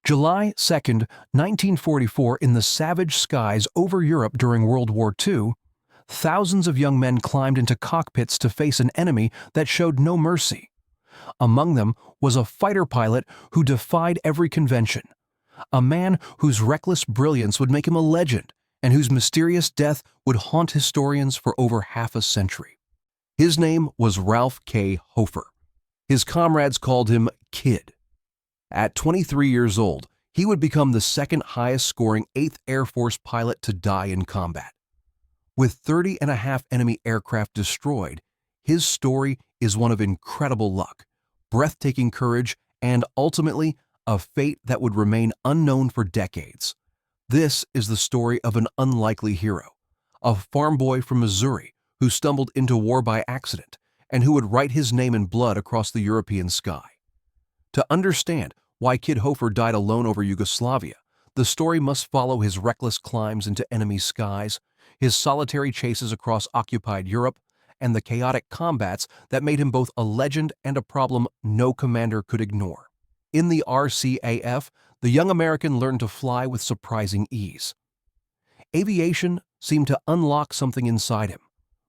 July 2, 1944, in the savage skies over Europe during World War II, thousands of young men climbed into cockpits to face an enemy that showed no mercy. Among them was a fighter pilot who defied every convention, a man whose reckless brilliance would make him a legend and whose mysterious death would haunt historians for over half a century. His name was Ralph K. Hofer. His comrades called him Kid. At 23 years old, he would become the second highest-scoring 8th Air Force pilot to die in combat. With 30.5 enemy aircraft destroyed, his story is one of incredible luck, breathtaking courage, and ultimately, a fate that would remain unknown for decades. This is the story of an unlikely hero, a farm boy from Missouri who stumbled into war by accident and who would write his name in blood across the European sky. To understand why Kid Hofer died alone over Yugoslavia, the story must follow his reckless climbs into enemy skies, his solitary chases across occupied Europe, and the chaotic combats that made him both a legend and a problem no commander could ignore. In the RCAF, the young American learned to fly with surprising ease. Aviation seemed to unlock something inside him: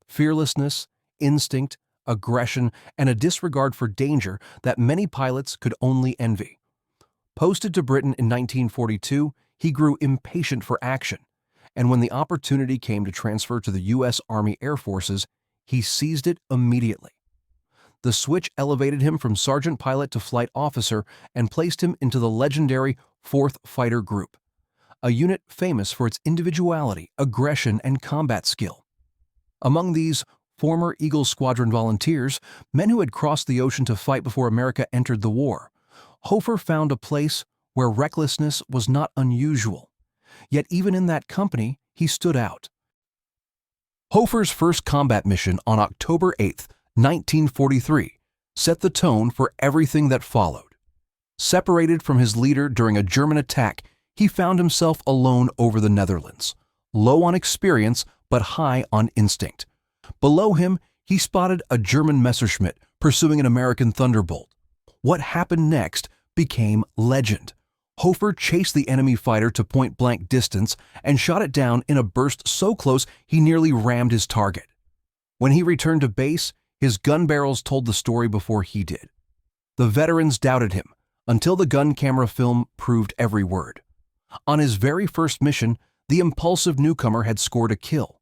fearlessness, instinct, aggression, and a disregard for danger that many pilots could only envy. Posted to Britain in 1942, he grew impatient for action, and when the opportunity came to transfer to the U.S. Army Air Forces, he seized it immediately. The switch elevated him from sergeant pilot to flight officer and placed him into the legendary 4th Fighter Group, a unit famous for its individuality, aggression, and combat skill. Among these former Eagle Squadron volunteers, men who had crossed the ocean to fight before America entered the war, Hofer found a place where recklessness was not unusual. Yet even in that company, he stood out. Hofer's first combat mission on October 8, 1943, set the tone for everything that followed. Separated from his leader during a German attack, he found himself alone over the Netherlands, low on experience but high on instinct. Below him, he spotted a German Messerschmitt pursuing an American Thunderbolt. What happened next became legend. Hofer chased the enemy fighter to point-blank distance and shot it down in a burst so close he nearly rammed his target. When he returned to base, his gun barrels told the story before he did. The veterans doubted him until the gun camera film proved every word. On his very first mission, the impulsive newcomer had scored a kill.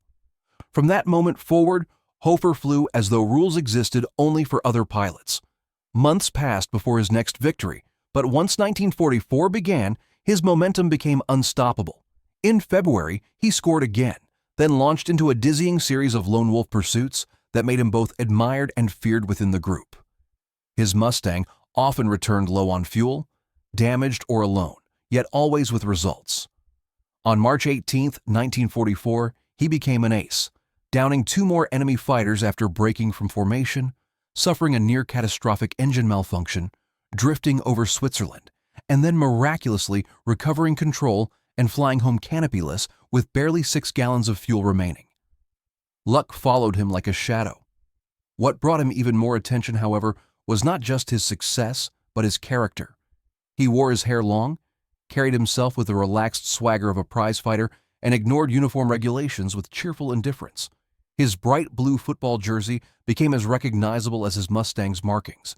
From that moment forward, Hofer flew as though rules existed only for other pilots. Months passed before his next victory, but once 1944 began, his momentum became unstoppable. In February, he scored again, then launched into a dizzying series of lone wolf pursuits that made him both admired and feared within the group. His Mustang often returned low on fuel, damaged or alone, yet always with results. On March 18, 1944, he became an ace, downing 2 more enemy fighters after breaking from formation, suffering a near-catastrophic engine malfunction, drifting over Switzerland, and then miraculously recovering control and flying home canopy-less with barely 6 gallons of fuel remaining. Luck followed him like a shadow. What brought him even more attention, however, was not just his success, but his character. He wore his hair long, carried himself with the relaxed swagger of a prizefighter, and ignored uniform regulations with cheerful indifference. His bright blue football jersey became as recognizable as his Mustang's markings.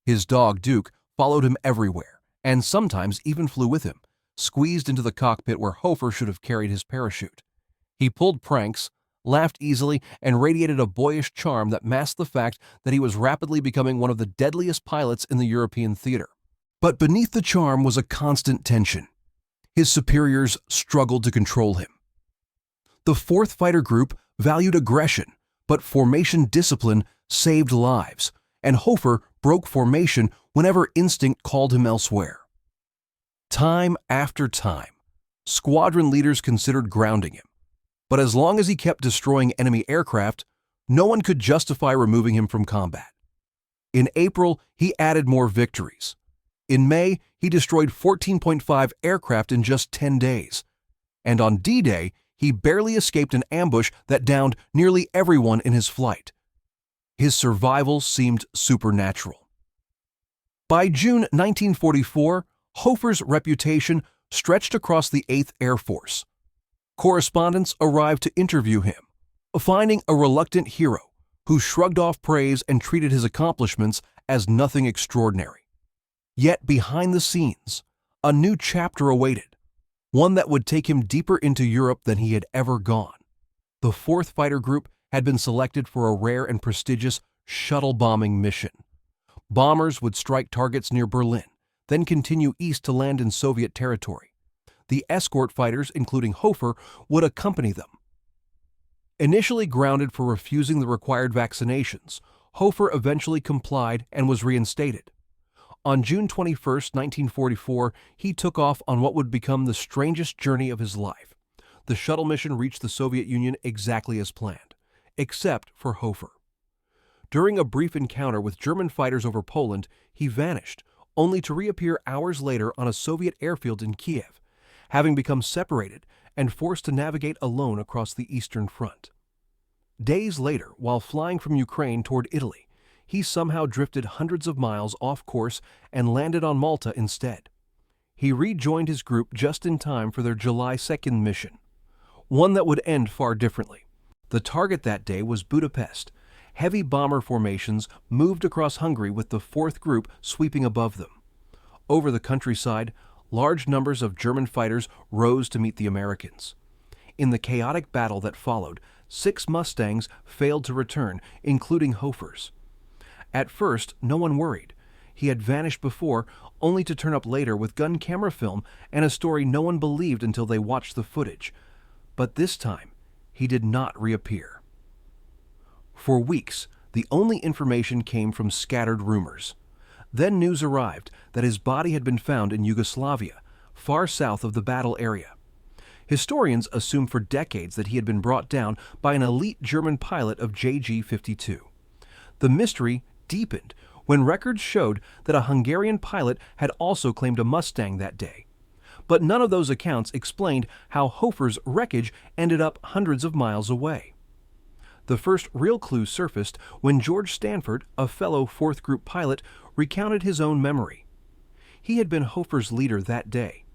His dog, Duke, followed him everywhere, and sometimes even flew with him, squeezed into the cockpit where Hofer should have carried his parachute. He pulled pranks, laughed easily, and radiated a boyish charm that masked the fact that he was rapidly becoming one of the deadliest pilots in the European theater. But beneath the charm was a constant tension. His superiors struggled to control him. The 4th Fighter Group valued aggression, but formation discipline saved lives, and Hofer broke formation whenever instinct called him elsewhere. Time after time, squadron leaders considered grounding him, but as long as he kept destroying enemy aircraft, no one could justify removing him from combat. In April, he added more victories. In May, he destroyed 14.5 aircraft in just 10 days. And on D-Day, he barely escaped an ambush that downed nearly everyone in his flight. His survival seemed supernatural. By June 1944, Hofer's reputation stretched across the 8th Air Force. Correspondents arrived to interview him, finding a reluctant hero who shrugged off praise and treated his accomplishments as nothing extraordinary. Yet behind the scenes, a new chapter awaited, one that would take him deeper into Europe than he had ever gone. The 4th Fighter Group had been selected for a rare and prestigious shuttle bombing mission. Bombers would strike targets near Berlin, then continue east to land in Soviet territory. The escort fighters, including Hofer, would accompany them. Initially grounded for refusing the required vaccinations, Hofer eventually complied and was reinstated. On June 21, 1944, he took off on what would become the strangest journey of his life. The shuttle mission reached the Soviet Union exactly as planned, except for Hofer. During a brief encounter with German fighters over Poland, he vanished, only to reappear hours later on a Soviet airfield in Kiev, having become separated and forced to navigate alone across the Eastern Front. Days later, while flying from Ukraine toward Italy, he somehow drifted hundreds of miles off course and landed on Malta instead. He rejoined his group just in time for their July 2nd mission, one that would end far differently. The target that day was Budapest. Heavy bomber formations moved across Hungary with the 4th Group sweeping above them. Over the countryside, large numbers of German fighters rose to meet the Americans. In the chaotic battle that followed, 6 Mustangs failed to return, including Hofer's. At first, no one worried. He had vanished before, only to turn up later with gun camera film and a story no one believed until they watched the footage. But this time, he did not reappear. For weeks, the only information came from scattered rumors. Then news arrived that his body had been found in Yugoslavia, far south of the battle area. Historians assumed for decades that he had been brought down by an elite German pilot of JG-52. The mystery deepened when records showed that a Hungarian pilot had also claimed a Mustang that day. But none of those accounts explained how Hofer's wreckage ended up hundreds of miles away. The first real clue surfaced when George Stanford, a fellow 4th Group pilot, recounted his own memory. He had been Hofer's leader that day.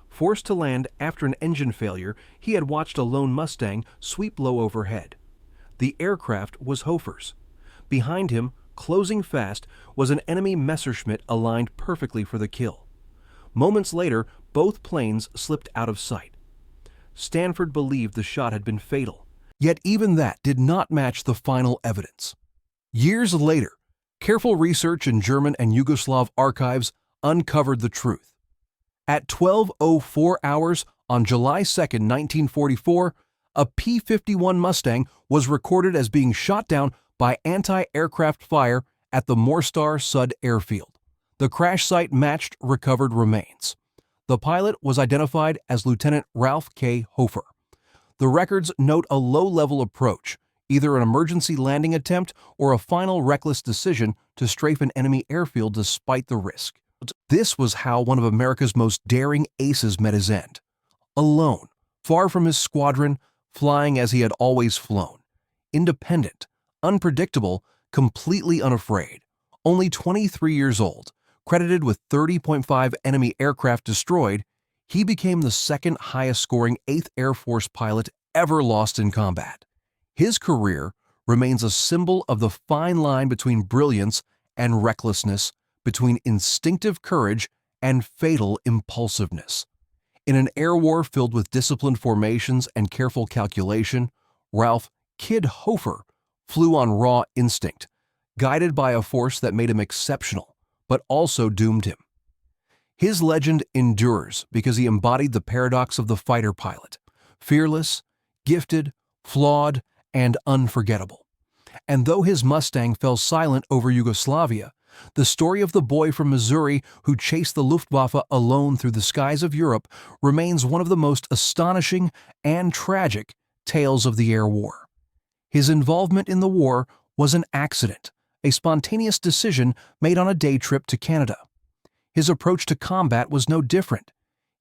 Forced to land after an engine failure, he had watched a lone Mustang sweep low overhead. The aircraft was Hofer's. Behind him, closing fast, was an enemy Messerschmitt aligned perfectly for the kill. Moments later, both planes slipped out of sight. Stanford believed the shot had been fatal. Yet even that did not match the final evidence. Years later, careful research in German and Yugoslav archives uncovered the truth. At 12:04 hours on July 2, 1944, a P-51 Mustang was recorded as being shot down by anti-aircraft fire at the Morstar Sud airfield. The crash site matched recovered remains. The pilot was identified as Lieutenant Ralph K. Hofer. The records note a low-level approach, either an emergency landing attempt or a final reckless decision to strafe an enemy airfield despite the risk. This was how one of America's most daring aces met his end. Alone, far from his squadron, flying as he had always flown. Independent, unpredictable, completely unafraid. Only 23 years old, credited with 30.5 enemy aircraft destroyed, he became the second highest-scoring 8th Air Force pilot ever lost in combat. His career remains a symbol of the fine line between brilliance and recklessness, between instinctive courage and fatal impulsiveness. In an air war filled with disciplined formations and careful calculation, Ralph "Kid" Hofer flew on raw instinct, guided by a force that made him exceptional, but also doomed him. His legend endures because he embodied the paradox of the fighter pilot: fearless, gifted, flawed, and unforgettable. And though his Mustang fell silent over Yugoslavia, the story of the boy from Missouri who chased the Luftwaffe alone through the skies of Europe remains one of the most astonishing and tragic tales of the air war. His involvement in the war was an accident, a spontaneous decision made on a day trip to Canada. His approach to combat was no different.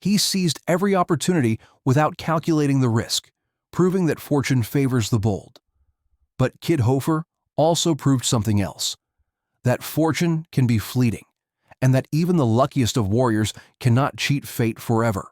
He seized every opportunity without calculating the risk, proving that fortune favors the bold. But Kid Hofer also proved something else: that fortune can be fleeting, and that even the luckiest of warriors cannot cheat fate forever.